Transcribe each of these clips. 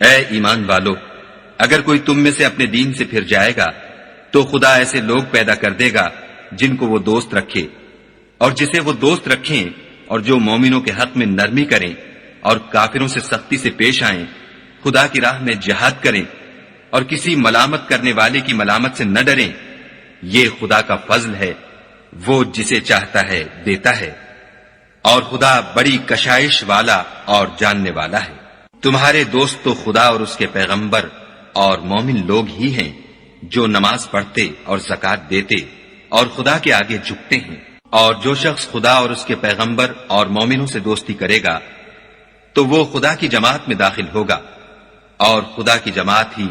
اے ایمان والو، اگر کوئی تم میں سے اپنے دین سے پھر جائے گا تو خدا ایسے لوگ پیدا کر دے گا جن کو وہ دوست رکھے، اور جسے وہ دوست رکھیں، اور جو مومنوں کے حق میں نرمی کریں اور کافروں سے سختی سے پیش آئیں، خدا کی راہ میں جہاد کریں اور کسی ملامت کرنے والے کی ملامت سے نہ ڈریں۔ یہ خدا کا فضل ہے، وہ جسے چاہتا ہے دیتا ہے، اور خدا بڑی کشائش والا اور جاننے والا ہے۔ تمہارے دوست تو خدا اور اس کے پیغمبر اور مومن لوگ ہی ہیں جو نماز پڑھتے اور زکوٰۃ دیتے اور خدا کے آگے جھکتے ہیں، اور جو شخص خدا اور اس کے پیغمبر اور مومنوں سے دوستی کرے گا تو وہ خدا کی جماعت میں داخل ہوگا، اور خدا کی جماعت ہی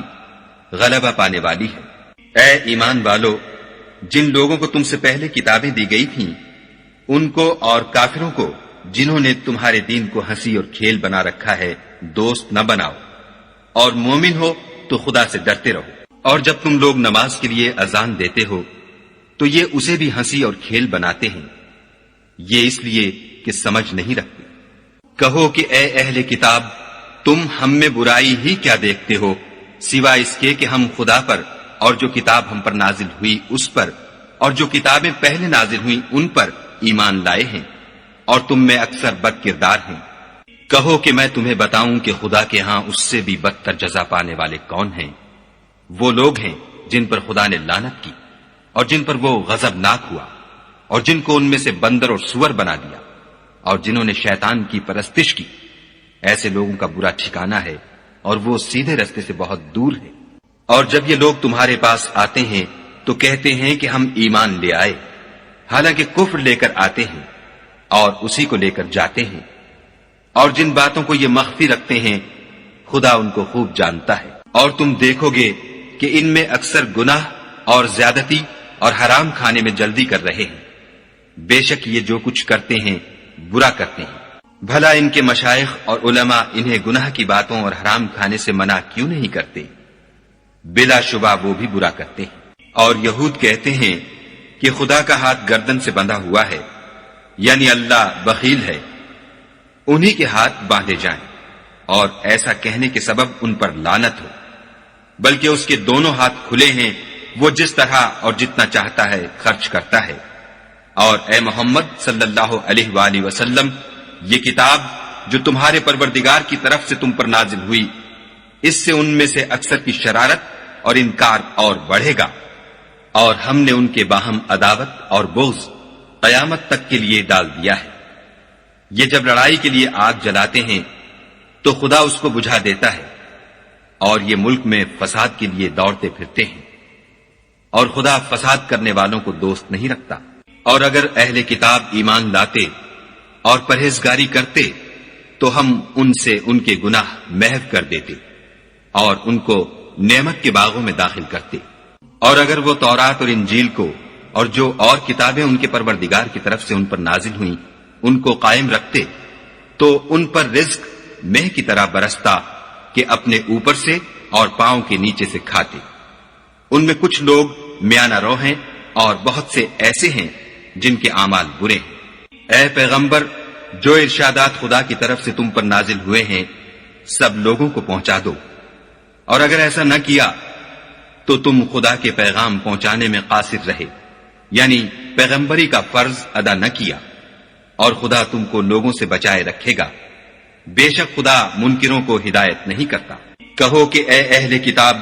غلبہ پانے والی ہے۔ اے ایمان والو، جن لوگوں کو تم سے پہلے کتابیں دی گئی تھیں ان کو اور کافروں کو جنہوں نے تمہارے دین کو ہنسی اور کھیل بنا رکھا ہے دوست نہ بناؤ، اور مومن ہو تو خدا سے ڈرتے رہو۔ اور جب تم لوگ نماز کے لیے اذان دیتے ہو تو یہ اسے بھی ہنسی اور کھیل بناتے ہیں، یہ اس لیے کہ سمجھ نہیں رکھتے۔ کہو کہ اے اہل کتاب، تم ہم میں برائی ہی کیا دیکھتے ہو سوائے اس کے کہ ہم خدا پر اور جو کتاب ہم پر نازل ہوئی اس پر اور جو کتابیں پہلے نازل ہوئی ان پر ایمان لائے ہیں، اور تم میں اکثر بد کردار ہیں۔ کہو کہ میں تمہیں بتاؤں کہ خدا کے ہاں اس سے بھی بدتر جزا پانے والے کون ہیں؟ وہ لوگ ہیں جن پر خدا نے لعنت کی اور جن پر وہ غضبناک ہوا، اور جن کو ان میں سے بندر اور سور بنا دیا، اور جنہوں نے شیطان کی پرستش کی۔ ایسے لوگوں کا برا ٹھکانہ ہے اور وہ سیدھے رستے سے بہت دور ہے۔ اور جب یہ لوگ تمہارے پاس آتے ہیں تو کہتے ہیں کہ ہم ایمان لے آئے، حالانکہ کفر لے کر آتے ہیں اور اسی کو لے کر جاتے ہیں، اور جن باتوں کو یہ مخفی رکھتے ہیں خدا ان کو خوب جانتا ہے۔ اور تم دیکھو گے کہ ان میں اکثر گناہ اور زیادتی اور حرام کھانے میں جلدی کر رہے ہیں، بے شک یہ جو کچھ کرتے ہیں برا کرتے ہیں۔ بھلا ان کے مشائخ اور علماء انہیں گناہ کی باتوں اور حرام کھانے سے منع کیوں نہیں کرتے؟ بلا شبہ وہ بھی برا کرتے ہیں۔ اور یہود کہتے ہیں کہ خدا کا ہاتھ گردن سے بندھا ہوا ہے، یعنی اللہ بخیل ہے، انہی کے ہاتھ باندھے جائیں، اور ایسا کہنے کے سبب ان پر لعنت ہو، بلکہ اس کے دونوں ہاتھ کھلے ہیں، وہ جس طرح اور جتنا چاہتا ہے خرچ کرتا ہے۔ اور اے محمد صلی اللہ علیہ وآلہ وسلم، یہ کتاب جو تمہارے پروردگار کی طرف سے تم پر نازل ہوئی، اس سے ان میں سے اکثر کی شرارت اور انکار اور بڑھے گا، اور ہم نے ان کے باہم عداوت اور بغض قیامت تک کے لیے ڈال دیا ہے۔ یہ جب لڑائی کے لیے آگ جلاتے ہیں تو خدا اس کو بجھا دیتا ہے، اور یہ ملک میں فساد کے لیے دوڑتے پھرتے ہیں، اور خدا فساد کرنے والوں کو دوست نہیں رکھتا۔ اور اگر اہل کتاب ایمان لاتے اور پرہیزگاری کرتے تو ہم ان سے ان کے گناہ محو کر دیتے اور ان کو نعمت کے باغوں میں داخل کرتے۔ اور اگر وہ تورات اور انجیل کو اور جو اور کتابیں ان کے پروردگار کی طرف سے ان پر نازل ہوئیں ان کو قائم رکھتے تو ان پر رزق مہ کی طرح برستا کہ اپنے اوپر سے اور پاؤں کے نیچے سے کھاتے۔ ان میں کچھ لوگ میانہ رو ہیں اور بہت سے ایسے ہیں جن کے اعمال برے ہیں۔ اے پیغمبر، جو ارشادات خدا کی طرف سے تم پر نازل ہوئے ہیں سب لوگوں کو پہنچا دو، اور اگر ایسا نہ کیا تو تم خدا کے پیغام پہنچانے میں قاصر رہے، یعنی پیغمبری کا فرض ادا نہ کیا، اور خدا تم کو لوگوں سے بچائے رکھے گا، بے شک خدا منکروں کو ہدایت نہیں کرتا۔ کہو کہ اے اہل کتاب،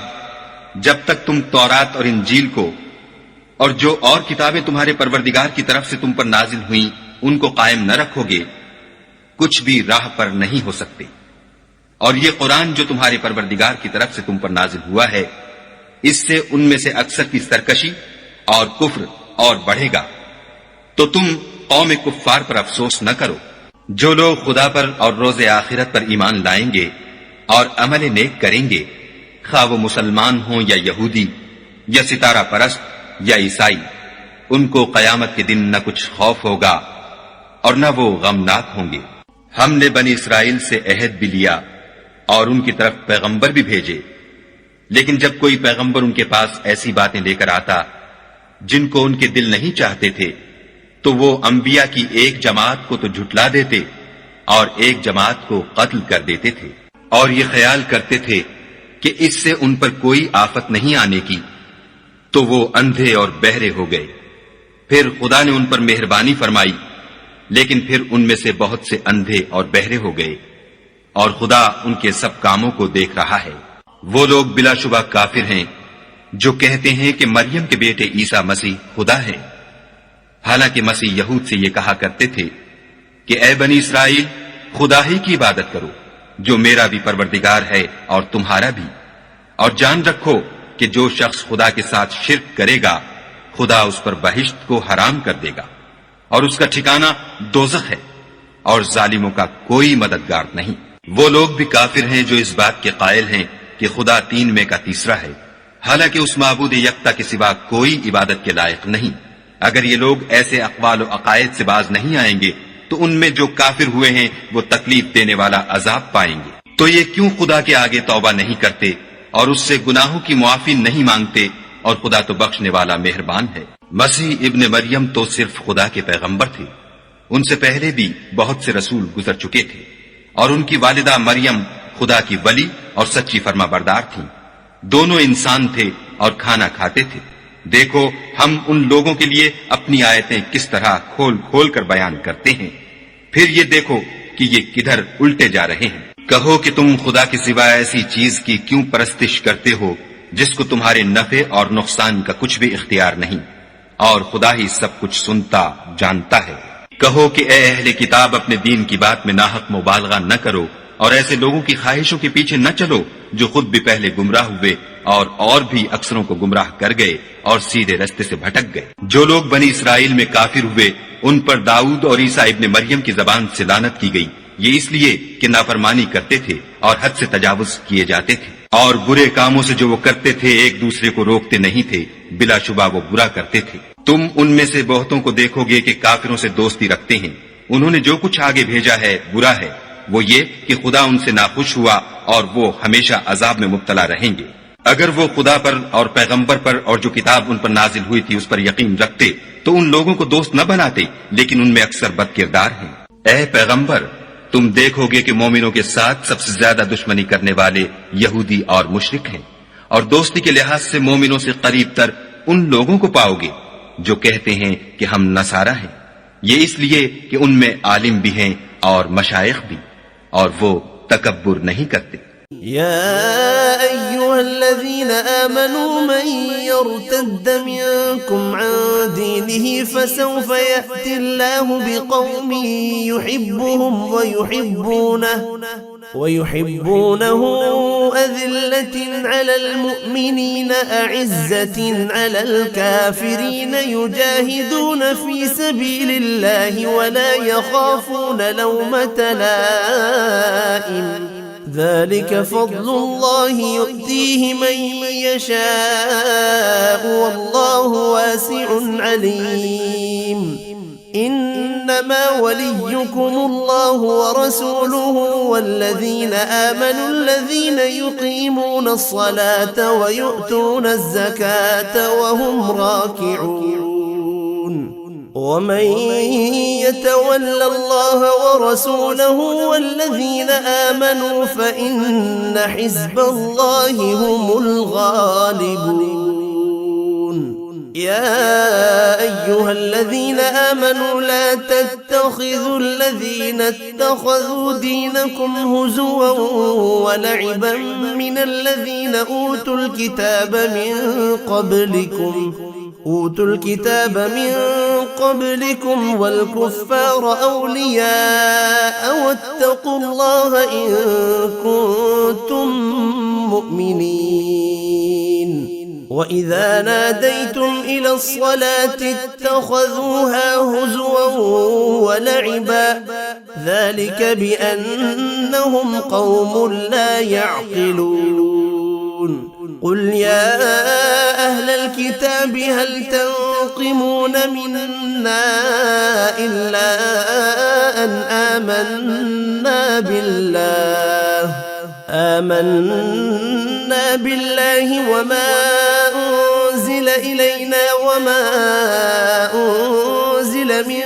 جب تک تم تورات اور انجیل کو اور جو اور کتابیں تمہارے پروردگار کی طرف سے تم پر نازل ہوئیں ان کو قائم نہ رکھو گے کچھ بھی راہ پر نہیں ہو سکتے۔ اور یہ قرآن جو تمہارے پروردگار کی طرف سے تم پر نازل ہوا ہے، اس سے ان میں سے اکثر کی سرکشی اور کفر اور بڑھے گا، تو تم قوم کفار پر افسوس نہ کرو۔ جو لوگ خدا پر اور روز آخرت پر ایمان لائیں گے اور عمل نیک کریں گے، خواہ وہ مسلمان ہوں یا یہودی یا ستارہ پرست یا عیسائی، ان کو قیامت کے دن نہ کچھ خوف ہوگا اور نہ وہ غمناک ہوں گے۔ ہم نے بنی اسرائیل سے عہد بھی لیا اور ان کی طرف پیغمبر بھی بھیجے، لیکن جب کوئی پیغمبر ان کے پاس ایسی باتیں لے کر آتا جن کو ان کے دل نہیں چاہتے تھے تو وہ انبیاء کی ایک جماعت کو تو جھٹلا دیتے اور ایک جماعت کو قتل کر دیتے تھے۔ اور یہ خیال کرتے تھے کہ اس سے ان پر کوئی آفت نہیں آنے کی، تو وہ اندھے اور بہرے ہو گئے۔ پھر خدا نے ان پر مہربانی فرمائی، لیکن پھر ان میں سے بہت سے اندھے اور بہرے ہو گئے، اور خدا ان کے سب کاموں کو دیکھ رہا ہے۔ وہ لوگ بلا شبہ کافر ہیں جو کہتے ہیں کہ مریم کے بیٹے عیسیٰ مسیح خدا ہے، حالانکہ مسیح یہود سے یہ کہا کرتے تھے کہ اے بنی اسرائیل، خدا ہی کی عبادت کرو جو میرا بھی پروردگار ہے اور تمہارا بھی، اور جان رکھو کہ جو شخص خدا کے ساتھ شرک کرے گا خدا اس پر بہشت کو حرام کر دے گا، اور اس کا ٹھکانہ دوزخ ہے، اور ظالموں کا کوئی مددگار نہیں۔ وہ لوگ بھی کافر ہیں جو اس بات کے قائل ہیں کہ خدا تین میں کا تیسرا ہے، حالانکہ اس معبود یکتا کے سوا کوئی عبادت کے لائق نہیں۔ اگر یہ لوگ ایسے اقوال و عقائد سے باز نہیں آئیں گے تو ان میں جو کافر ہوئے ہیں وہ تکلیف دینے والا عذاب پائیں گے۔ تو یہ کیوں خدا کے آگے توبہ نہیں کرتے اور اس سے گناہوں کی معافی نہیں مانگتے، اور خدا تو بخشنے والا مہربان ہے۔ مسیح ابن مریم تو صرف خدا کے پیغمبر تھے، ان سے پہلے بھی بہت سے رسول گزر چکے تھے، اور ان کی والدہ مریم خدا کی ولی اور سچی فرما بردار تھیں۔ دونوں انسان تھے اور کھانا کھاتے تھے۔ دیکھو ہم ان لوگوں کے لیے اپنی آیتیں کس طرح کھول کھول کر بیان کرتے ہیں، پھر یہ دیکھو کہ یہ کدھر الٹے جا رہے ہیں۔ کہو کہ تم خدا کے سوا ایسی چیز کی کیوں پرستش کرتے ہو جس کو تمہارے نفع اور نقصان کا کچھ بھی اختیار نہیں، اور خدا ہی سب کچھ سنتا جانتا ہے۔ کہو کہ اے اہل کتاب، اپنے دین کی بات میں ناحق مبالغہ نہ کرو، اور ایسے لوگوں کی خواہشوں کے پیچھے نہ چلو جو خود بھی پہلے گمراہ ہوئے اور بھی اکثروں کو گمراہ کر گئے اور سیدھے رستے سے بھٹک گئے۔ جو لوگ بنی اسرائیل میں کافر ہوئے ان پر داؤد اور عیسیٰ ابن مریم کی زبان سے لعنت کی گئی، یہ اس لیے کہ نافرمانی کرتے تھے اور حد سے تجاوز کیے جاتے تھے، اور برے کاموں سے جو وہ کرتے تھے ایک دوسرے کو روکتے نہیں تھے، بلا شبہ وہ برا کرتے تھے۔ تم ان میں سے بہتوں کو دیکھو گے کہ کافروں سے دوستی رکھتے ہیں، انہوں نے جو کچھ آگے بھیجا ہے برا ہے، وہ یہ کہ خدا ان سے ناخوش ہوا اور وہ ہمیشہ عذاب میں مبتلا رہیں گے۔ اگر وہ خدا پر اور پیغمبر پر اور جو کتاب ان پر نازل ہوئی تھی اس پر یقین رکھتے تو ان لوگوں کو دوست نہ بناتے، لیکن ان میں اکثر بد کردار ہیں۔ اے پیغمبر، تم دیکھو گے کہ مومنوں کے ساتھ سب سے زیادہ دشمنی کرنے والے یہودی اور مشرک ہیں، اور دوستی کے لحاظ سے مومنوں سے قریب تر ان لوگوں کو پاؤ گے جو کہتے ہیں کہ ہم نصارہ ہیں، یہ اس لیے کہ ان میں عالم بھی ہیں اور مشائخ بھی، اور وہ تکبر نہیں کرتے۔ يا أيها الذين آمنوا من يرتد منكم عن دينه فسوف يأتي الله بقوم يحبهم ويحبونه أذلة على المؤمنين أعزة على الكافرين يجاهدون في سبيل الله ولا يخافون لومة لائم ذلك فضل الله يؤتيه من يشاء والله واسع عليم إنما وليكم الله ورسوله والذين آمنوا الذين يقيمون الصلاة ويؤتون الزكاة وهم راكعون ومن يتول الله ورسوله والذين آمنوا فإن حزب الله هم الغالبون يا أيها الذين آمنوا لا تتخذوا الذين اتخذوا دينكم هزوا ولعبا من الذين أوتوا الكتاب من قبلكم والكفار أولياء واتقوا الله إن كنتم مؤمنين وإذا ناديتم إلى الصلاة اتخذوها هزوا ولعبا ذلك بأنهم قوم لا يعقلون قل يا أهل الكتاب هل تنقمون منا إلا أن آمنا بالله وما أنزل إلينا وما أنزل من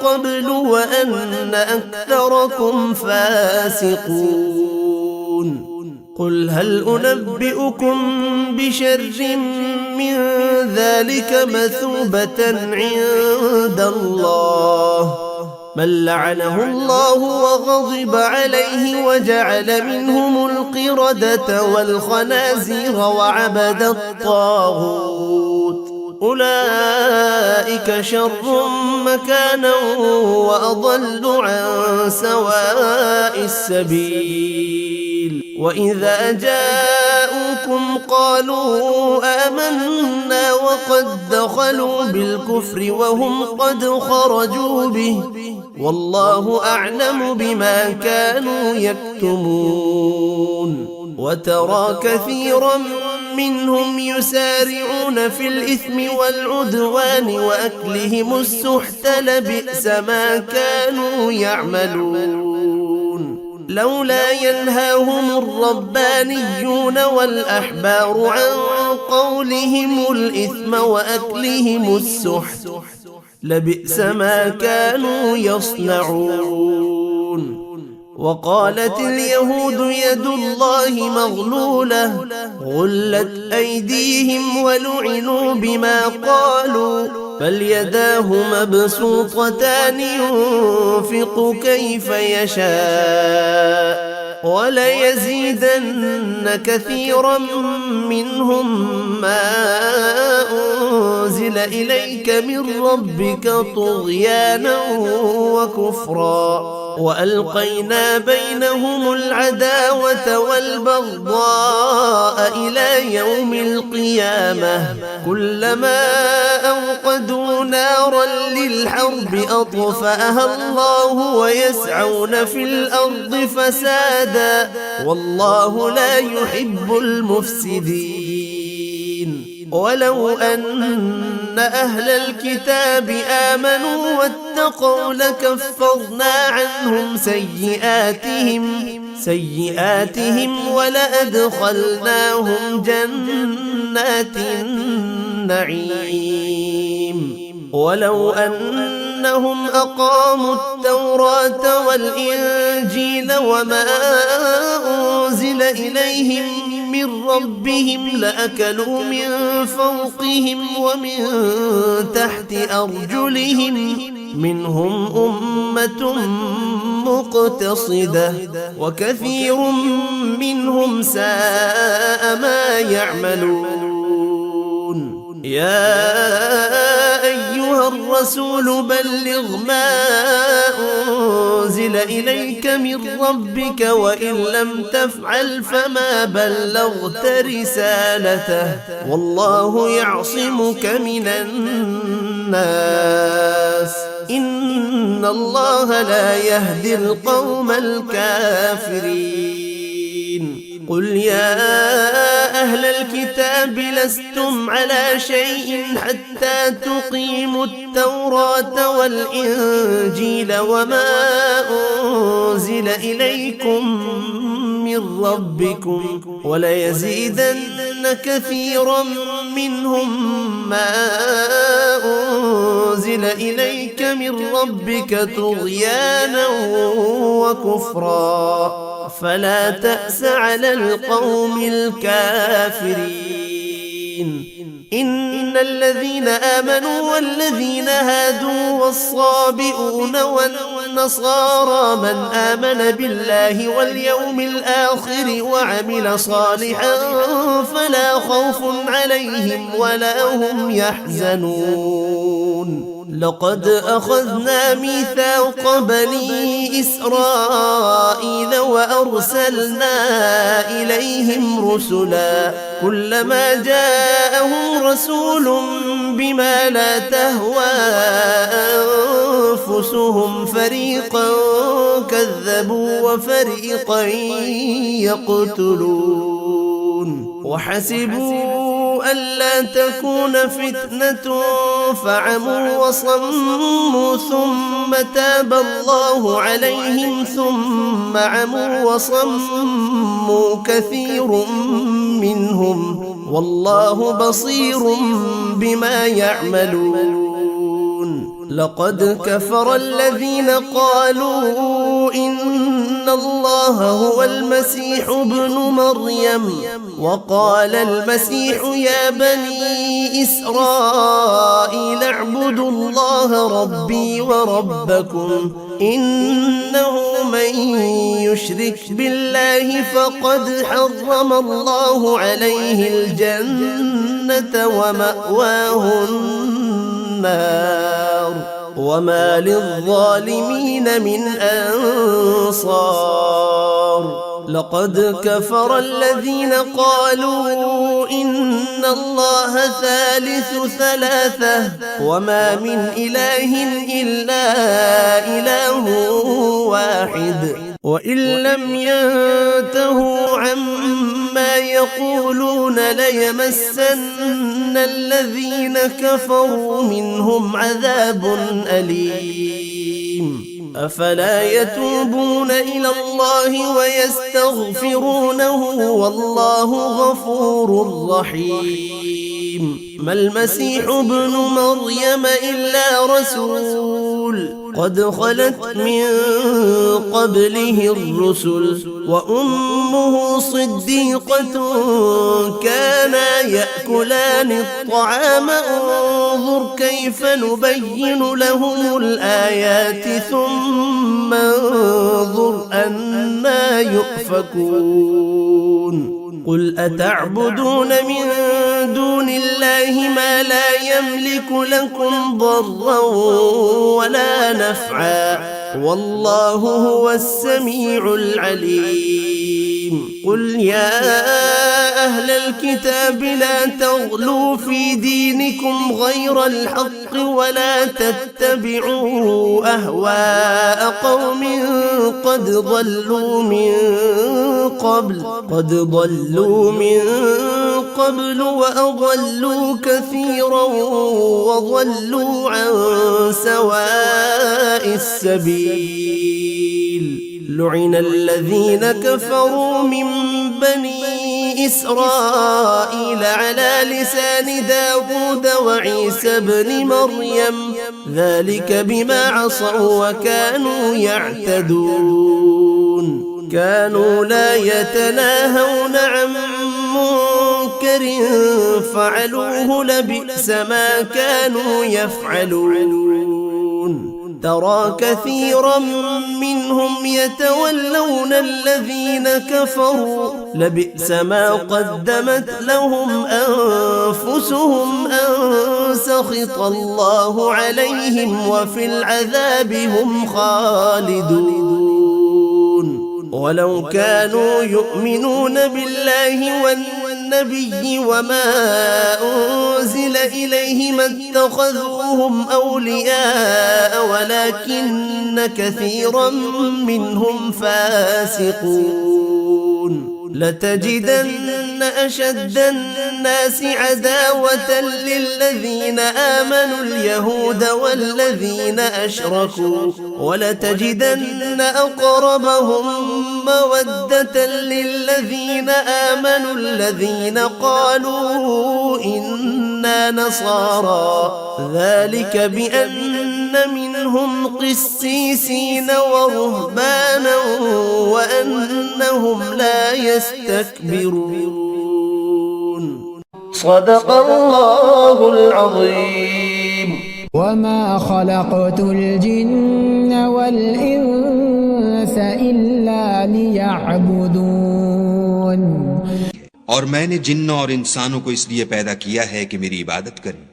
قبل وأن أكثركم فاسقون قل هل أنبئكم بشر من ذلك مثوبة عند الله من لعنه الله وغضب عليه وجعل منهم القردة والخنازير وعبد الطاغوت أولئك شر مكانا وأضل عن سواء السبيل وإذا جاءوكم قالوا آمنا وقد دخلوا بالكفر وهم قد خرجوا به والله أعلم بما كانوا يكتمون وترى كثيرا منهم يسارعون في الإثم والعدوان وأكلهم السحت لبئس ما كانوا يعملون لولا ينهاهم الربانيون والأحبار عن قولهم الإثم وأكلهم السحت لبئس ما كانوا يصنعون وقالت اليهود يد الله مغلولة غلت أيديهم ولعنوا بما قالوا بل يداه مبسوطتان ينفق كيف يشاء وليزيدن كثيرا منهم ما أنزل إليك من ربك طغيانا وكفرا وألقينا بينهم العداوة والبغضاء إلى يوم القيامة كلما أوقدوا نارا للحرب أطفأها الله ويسعون في الأرض فسادا والله لا يحب المفسدين ولو أن أهل الكتاب آمنوا واتقوا لكفرنا عنهم سيئاتهم ولأدخلناهم جنات النعيم ولو أنهم أقاموا التوراة والإنجيل وما أنزل إليهم من ربهم لأكلوا من فوقهم ومن تحت أرجلهم منهم أمة مقتصدة وكثير منهم ساء ما يعملون يا أيها الرسول بلغ ما أنزل إليك من ربك وإن لم تفعل فما بلغت رسالته والله يعصمك من الناس إن الله لا يهدي القوم الكافرين قل يا أهل الكتاب لستم على شيء حتى تقيموا التوراة والإنجيل وما أنزل إليكم من ربكم وليزيدن كثيرا منهم ما أنزل إليك من ربك طغيانا وكفرا فلا تأس على القوم الكافرين إن الذين آمنوا والذين هادوا والصابئون والنصارى من آمن بالله واليوم الآخر وعمل صالحا فلا خوف عليهم ولا هم يحزنون لقد أخذنا ميثاق بني إسرائيل وأرسلنا إليهم رسلا كلما جاءهم رسول بما لا تهوى أنفسهم فريقا كذبوا وفريقا يقتلون وحسبوا ألا تكون فتنة فعموا وصموا ثم تاب الله عليهم ثم عموا وصموا كثير منهم والله بصير بما يعملون لقد كفر الذين قالوا إن الله هو المسيح ابن مريم وقال المسيح يا بني إسرائيل اعبدوا الله ربي وربكم إنه من يشرك بالله فقد حرم الله عليه الجنة ومأواه النار وما للظالمين من أنصار لقد كفر الذين قالوا إن الله ثالث ثلاثة وما من إله إلا إله واحد وإن لم ينتهوا عما يقولون ليمسن الذين كفروا منهم عذاب أليم أفلا يتوبون إلى الله ويستغفرونه والله غفور رحيم ما المسيح ابن مريم إلا رسول قد خلت من قبله الرسل وأمه صديقة كانا يأكلان الطعام انظر كيف نبين لهم الآيات ثم انظر أنا يؤفكون قل أتعبدون من دون الله ما لا يملك لكم ضرا ولا نفعا والله هو السميع العليم قل يا أهل الكتاب لا تغلوا في دينكم غير الحق ولا تتبعوا أهواء قوم قد ضلوا من قبل وأضلوا كثيرا وضلوا عن سواء السبيل لعن الذين كفروا من بني إسرائيل على لسان داود وعيسى بن مريم ذلك بما عصوا وكانوا يعتدون كانوا لا يتناهون عن منكر فعلوه لبئس ما كانوا يفعلون ترى كثيرا منهم يتولون الذين كفروا لبئس ما قدمت لهم أنفسهم أن سخط الله عليهم وفي العذاب هم خالدون ولو كانوا يؤمنون بالله والنبي وما أنزل إليه ما اتخذوهم أولياء ولكن كثيرا منهم فاسقون لتجدن أشد الناس عداوة للذين آمنوا اليهود والذين أشركوا ولتجدن أقربهم مودة للذين آمنوا الذين قالوا إنا نصارى ذلك بأن منهم قسيسين ورهبانا وأنهم لا يستكبرون صدق الله العظيم وما خلقت الجن والإنس إلا ليعبدون और मैंने जिन्न और इंसानों को इसलिए पैदा किया है कि मेरी इबादत करें।